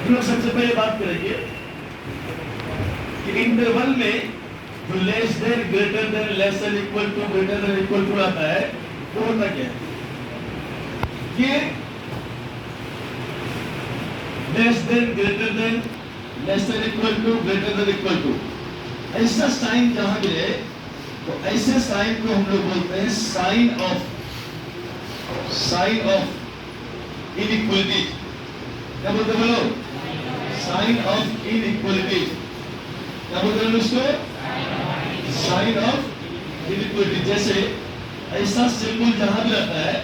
हम लोग सबसे पहले बात करेंगे कि इंटरवल में जो less than, greater than, less than, equal to, greater than, equal to आता है वो होता क्या है? ये less than, greater than, less than, equal to, greater than, equal to, ऐसा साइन जहां मिले तो ऐसे साइन को हम लोग बोलते हैं साइन ऑफ इनइक्वलिटी। क्या बोलते हैं बोलो? Sign of inequality. क्या बोलते हैं उसको? Sign of inequality. जैसे ऐसा सिंबल जहां भी रहता है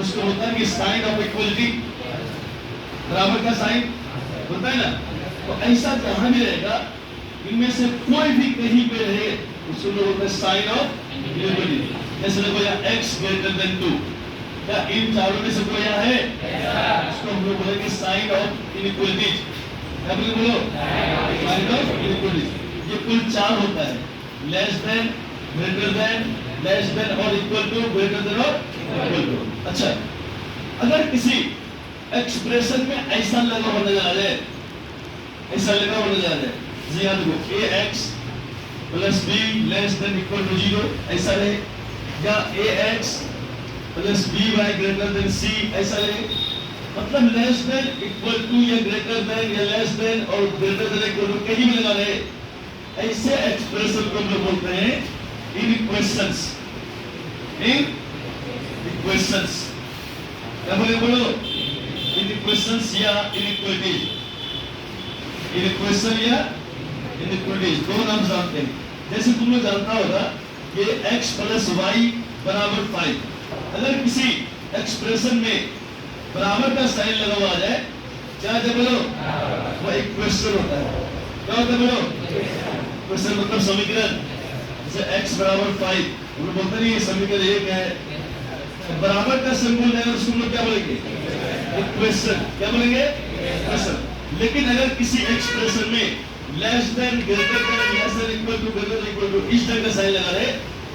उसको होता है कि साइन ऑफ इक्वलिटी, बराबर का साइन होता है ना। तो ऐसा जहां भी रहेगा, इनमें से कोई भी कहीं पे रहे उसको बोलते हैं साइन ऑफ इक्वलिटी। जैसे देखो यहाँ x ग्रेटर देन 2, क्या इन चारों में से कोई यहाँ है? इसको हम लोग बोलेंगे साइन ऑफ इनइक्वलिटी। क्या बोलो? Sign of inequality. ये कुल 4 होता है, less than, greater than, less than और इक्वल टू, ग्रेटर देन और इक्वल टू। अच्छा, अगर किसी एक्सप्रेशन में ऐसा लगा हुआ नजर आ जाए, ऐसा लगा हुआ नजर आ जाए, जी हाँ देखो ax plus b less than equal to 0 ऐसा रहे, या ax plus by greater than c ऐसा रहे, मतलब लेस देन, इक्वल टू या ग्रेटर देन या लेस देन और ग्रेटर देन इक्वल टू कहीं भी लगा रहे, ऐसे एक्सप्रेशन को हम लोग बोलते हैं इनइक्वेशंस। इनइक्वेशंस क्या बोलो? इनइक्वेशंस या इनइक्वलिटी। इनइक्वेशन या इनइक्वलिटी दो नाम जानते हैं। जैसे तुम लोग जानता होगा कि x प्लस वाई बराबर 5, अगर किसी एक्सप्रेशन में बराबर का साइन लगा हुआ आ जाए, क्या जब बोलो वो इक्वेशन होता है। क्या होता है बोलो? इक्वेशन मतलब समीकरण। जैसे x बराबर 5, हम लोग बोलते नहीं समीकरण एक है, बराबर का सिंबल है उसको हम लोग क्या बोलेंगे? इक्वेशन। क्या बोलेंगे? इक्वेशन। लेकिन अगर किसी एक्सप्रेशन में less than, greater than, less than, equal to, greater than, equal to इस तरह का साइन लगा रहे,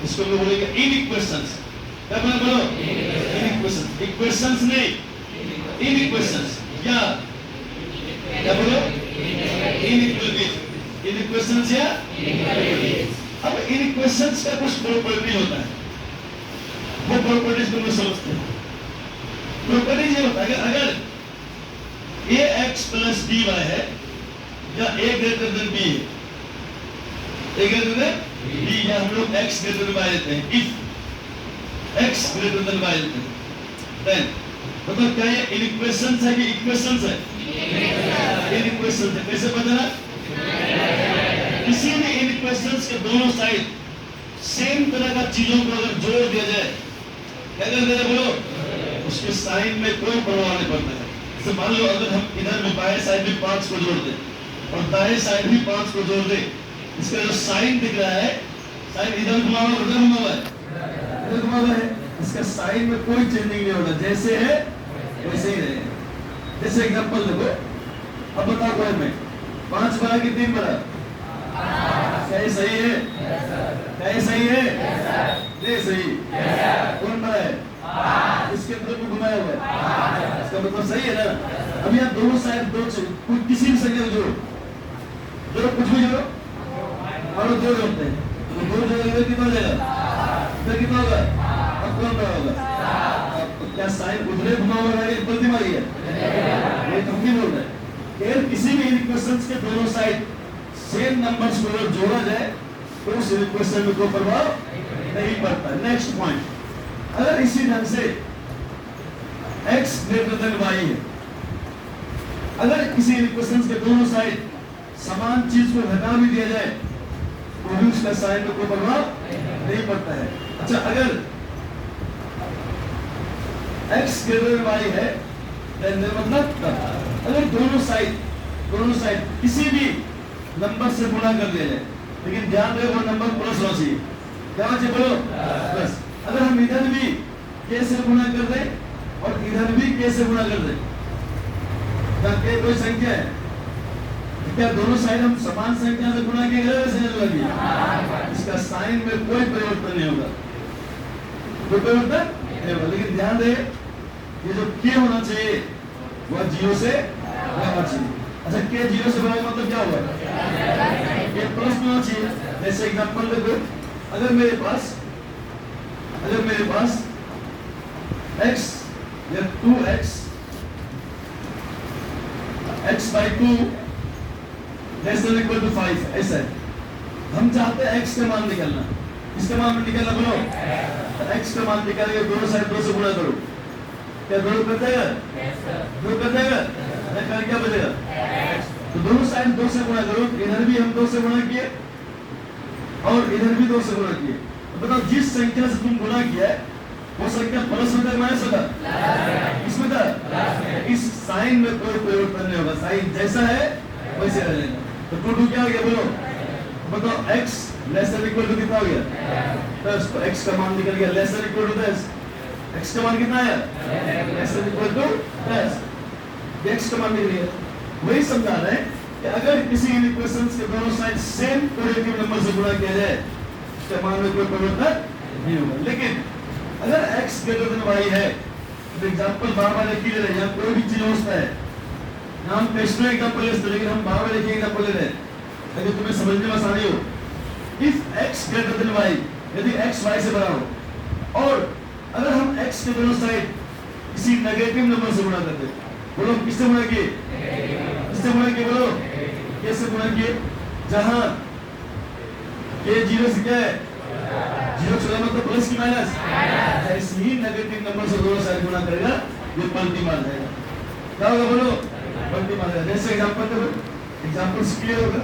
इसको हम लोग बोलेंगे इनइक्वेशंस। क्या बोलो? इनइक्वेशंस। इक्वेशंस नहीं, इनइक्वेशंस। या क्या बोलो? इनइक्वलिटी। इनइक्वेशंस या इनइक्वलिटीज। अब इनइक्वेशंस का कुछ प्रॉपर्टी होता है, वो प्रॉपर्टीज को हम समझते हैं। प्रॉपर्टीज ये होता है कि अगर ax प्लस by है या a ग्रेटर देन b है, a ग्रेटर देन b, या हम लोग x ग्रेटर देन y लेते हैं, if x greater than y लेते हैं, then मतलब क्या है? इनइक्वेशंस है कि इक्वेशंस है? इनइक्वेशंस है। कैसे बताना? किसी भी इनइक्वेशंस के दोनों साइड सेम तरह का चीजों को अगर जोड़ दिया जाए, क्या कर दिया बोलो? उसके साइन में कोई प्रभाव नहीं पड़ता है। जैसे मान लो अगर हम इधर में बाएं साइड भी 5 को जोड़ दे और दाएं साइड भी 5 को जोड़ दे, इसका जो साइन दिख रहा है, साइन इधर घुमा हुआ, उधर घुमा हुआ है, इधर घुमा हुआ है, इसका साइन में कोई चेंजिंग नहीं होगा, जैसे है वैसे ही रहेगा। जैसे एग्जांपल देखो, अब बताओ कोई में 5 बड़ा कि 3 बड़ा? क्या ये सही है? क्या ये सही है? नहीं सही। कौन बड़ा है? इसके अंदर को घुमाया हुआ है, इसका मतलब सही है ना। अब यहाँ दोनों साइड दो, किसी भी संख्या जोड़ो, कुछ भी जोड़ो और दो जोड़ते हैं तो दो जोड़ेंगे कितना हो जाएगा? इधर कितना होगा? अब कौन बड़ा होगा? अब क्या साइन उधरे घुमा हुआ है? गलती मारी है, ये तो हम भी बोल रहे हैं। किसी भी इक्वेशंस के दोनों साइड सेम नंबर्स को अगर जोड़ा जाए तो उस इक्वेशन में कोई प्रभाव नहीं पड़ता। नेक्स्ट पॉइंट, अगर इसी ढंग से x ग्रेटर देन y है, अगर किसी इक्वेशंस के दोनों साइड समान चीज को घटा भी दिया जाए तो भी उसका साइन में कोई प्रभाव नहीं पड़ता है। अच्छा, अगर x ग्रेटर देन y है, मतलब अगर दोनों साइड किसी भी नंबर से गुणा कर दिया जाए, लेकिन ध्यान रहे वो नंबर प्लस होना चाहिए। क्या होना चाहिए बोलो? प्लस। अगर हम इधर भी k से गुणा कर दें और इधर भी k से गुणा कर दें, तब k कोई संख्या है, क्या दोनों साइड हम समान संख्या से गुणा किए गए? इसका साइन में कोई परिवर्तन नहीं होगा, कोई परिवर्तन नहीं होगा। लेकिन ध्यान रहे ये जो k होना चाहिए वह 0 से होना चाहिए। अच्छा के जीरो से बड़ा मतलब क्या होगा? के प्लस में होना चाहिए। जैसे एग्जांपल देखो, अगर मेरे पास x या 2x x by 2 less than equal to 5 ऐसा है। हम चाहते हैं x का मान निकालना। इसका मान निकालना बोलो, x का मान निकाल के दोनों साइड 2 से गुणा करो। क्या 2 कर देगा? 2 कर देगा? क्या क्या बचेगा? तो दोनों साइड 2 से गुणा करो। इधर भी हम 2 से गुणा किए और इधर भी 2 से गुणा किए। तो बताओ जिस संख्या से तुम गुणा किया है वो संख्या प्लस होता है माइनस होता है? इसमें था इस साइन में कोई परिवर्तन नहीं होगा, साइन जैसा है वैसे रहेगा। तो 2 क्या हो गया बोलो? बताओ x less than equal to कितना हो गया? 10। तो x का मान निकल गया less than equal to 10। x का मान कितना है? Less than equal to 10। x का मान निकल गया। वही समझा रहे हैं कि अगर किसी इक्वेशंस के दोनों साइड सेम पॉजिटिव नंबर से गुणा किया जाए उसके मान में कोई परिवर्तन नहीं होगा। लेकिन अगर x ग्रेटर देन y है, तो एग्जांपल बार-बार एक ही ले रहे हैं, यहाँ कोई भी चीज हो सकता है। हम पेशवे एग्जांपल ले सकते हैं, लेकिन हम बार-बार एक ही एग्जांपल ले रहे हैं ताकि तुम्हें समझने में आसानी हो। If x greater than y, यदि x y से बड़ा हो और अगर हम x के दोनों साइड किसी नेगेटिव नंबर से गुणा करते, बोलो किससे गुणा किए? किससे गुणा किए बोलो? कैसे गुणा किए? जहां k 0 से क्या है? 0 से मतलब प्लस की माइनस। ऐसे ही नेगेटिव नंबर से दोनों साइड गुणा करेगा, ये पलटी मार जाएगा। क्या होगा बोलो? पलटी मार जाएगा। जैसे एग्जांपल दो, एग्जांपल क्लियर होगा।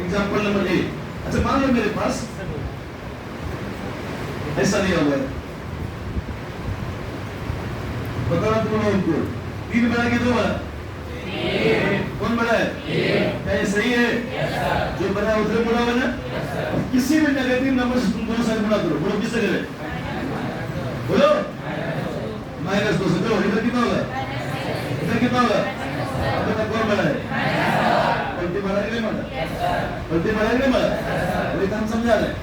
एग्जांपल नंबर 1, अच्छा मान लो मेरे पास ऐसा नहीं होगा, बताओ तुम हमको 3 बड़ा के 2 बड़ा? कौन बड़ा है? क्या ये सही है? जो बड़ा है उधर बड़ा बना। किसी भी नेगेटिव नंबर से तुम दोनों साइड गुणा करो, बोलो किससे करें? बोलो -2 से। चलो इधर कितना होगा? इधर कितना होगा? अब कौन बड़ा है? पलटी मारा कि नहीं मारा? पलटी मारा कि नहीं मारा? वही तो हम समझा रहे हैं।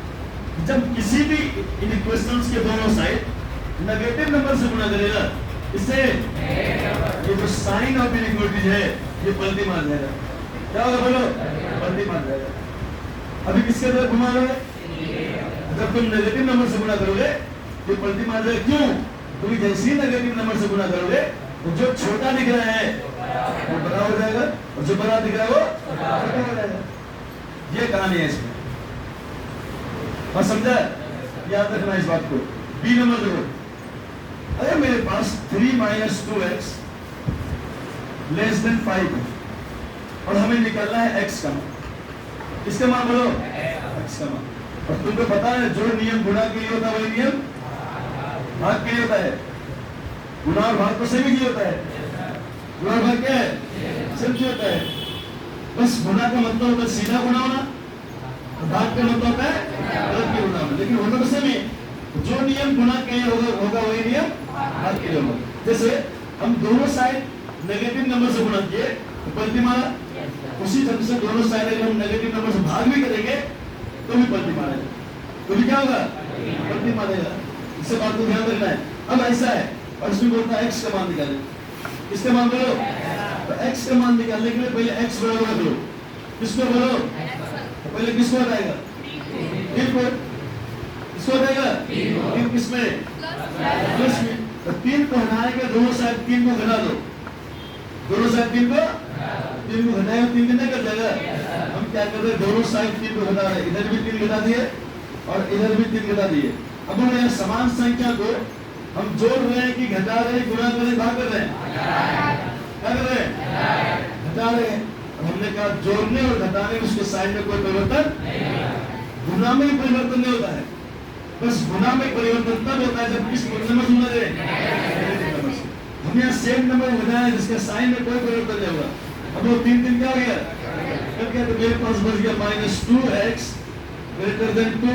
जब किसी भी इन इक्वेशंस के दोनों साइड नेगेटिव नंबर से गुणा करेगा, इससे ये जो साइन ऑफ इनइक्वालिटी है ये पलटी मार जाएगा। क्या होगा बोलो? पलटी मार जाएगा। अभी किसके तरफ घुमा रहे? जब तुम नेगेटिव नंबर से गुणा करोगे ये पलटी मार जाएगा। क्यों? क्योंकि जैसे ही नेगेटिव नंबर से गुणा करोगे तो जो छोटा दिख रहा है वो बड़ा हो जाएगा और जो बड़ा दिख रहा है वो छोटा हो जाएगा। ये कहानी है इसमें, और समझा? याद रखना इस बात को। बी नंबर देखो, अगर मेरे पास 3 - 2x लेस देन 5 और हमें निकालना है x का मान, इसका मान बोलो x का मान। और तुमको पता है जो नियम गुणा के लिए होता है वही नियम भाग के लिए होता है। गुणा और भाग तो सेम ही होता है। गुणा और भाग क्या है? सेम ही होता है। बस गुणा का मतलब होता है सीधा गुणा होना, भाग का मतलब होता है गलत के गुणा होना, लेकिन होना तो सेम ही। जो नियम गुणा के लिए होगा वही नियम भाग के लिए होगा। जैसे हम दोनों साइड नेगेटिव नंबर से गुणा किए तो पलटी मारा, उसी ढंग से दोनों साइड अगर हम नेगेटिव नंबर से भाग भी करेंगे तो भी पलटी मारेगा। तो भी क्या होगा? पलटी मारेगा। इससे बात को ध्यान रखना है। अब ऐसा है और इसमें बोलता है x का मान निकाले। किसका मान बोलो? तो x का मान निकालने के लिए पहले x बराबर रख लो। किसको बोलो? तो पहले किसको हटाएगा? 3 को। किसको हटाएगा? 3 किसमें? प्लस में। तो 3 को हटाने के दोनों साइड 3 को घटा दो। दोनों साइड 3 को घटाएगा, 3 कितना कर जाएगा? हम क्या कर रहे हैं? दोनों साइड 3 को घटा रहे हैं। इधर भी 3 घटा दिए और इधर भी 3 घटा दिए। अब हम यहाँ समान संख्या को हम जोड़ रहे हैं कि घटा रहे हैं, गुणा कर रहे हैं, भाग कर रहे हैं? क्या कर रहे हैं? घटा रहे हैं। हमने कहा जोड़ने और घटाने में उसके साइड में कोई परिवर्तन, गुणा में परिवर्तन नहीं होता है। बस गुणा में परिवर्तन तब होता है जब किस नंबर से गुणा करें। हम यहाँ सेम नंबर बनाया जिसके साइन में कोई परिवर्तन नहीं होगा। अब वो 3 क्या हो गया? क्या? तो मेरे पास बच गया -2x greater than 2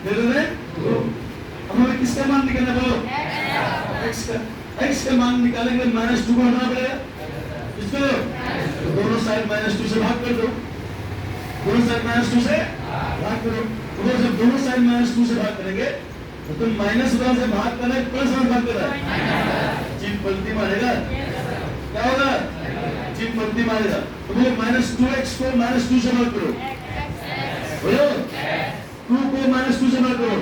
greater than 2। अब हमें किसका मान निकालना बोलो? x का। x का मान निकालेंगे -2 को हटाना पड़ेगा। इसको तो दोनों साइड -2 से भाग कर दो। दोनों साइड -2 से भाग करो। तो जब दोनों साइड -2 से भाग करेंगे तो तुम -1 से भाग कर रहे प्लस 1 भाग कर रहा है, चीज पलटी मारेगा। क्या होगा? चिन्ह पलटी मारेगा तो बोले -2x को -2 से मत करो, बोलो 2 को -2 से मत करो,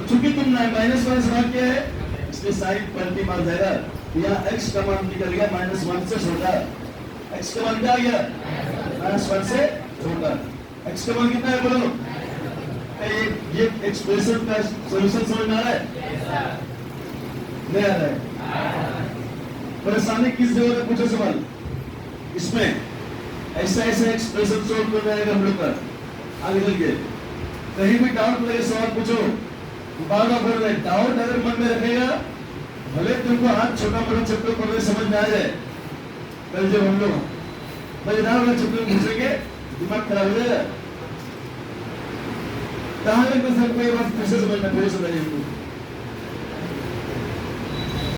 चूंकि तुम माइनस भाग क्या है इसलिए साइन पलटी मार जाएगा। यहाँ x का मान निकल गया -1 से छोटा, x का मान क्या आ गया -1 से छोटा। x का मान कितना है बोलो? ये एक्सप्रेशन का सॉल्यूशन समझ में आ रहा है? नहीं आ रहा है? परेशानी किस जगह पे पूछो सवाल? इसमें ऐसा ऐसा एक्सप्रेशन सोल्व कर जाएगा हम लोग का आगे चल के। कहीं भी डाउट लगे सवाल पूछो, बार बार बोल रहे डाउट अगर मन में रखेगा भले तुमको हाथ छोटा बड़ा चैप्टर पढ़ने समझ में आ जाए, कल जब हम लोग मजेदार वाला चैप्टर पूछेंगे दिमाग खराब हो जाएगा। कहाँ लगता है सबको ये बात फिर से समझना, फिर समझिए।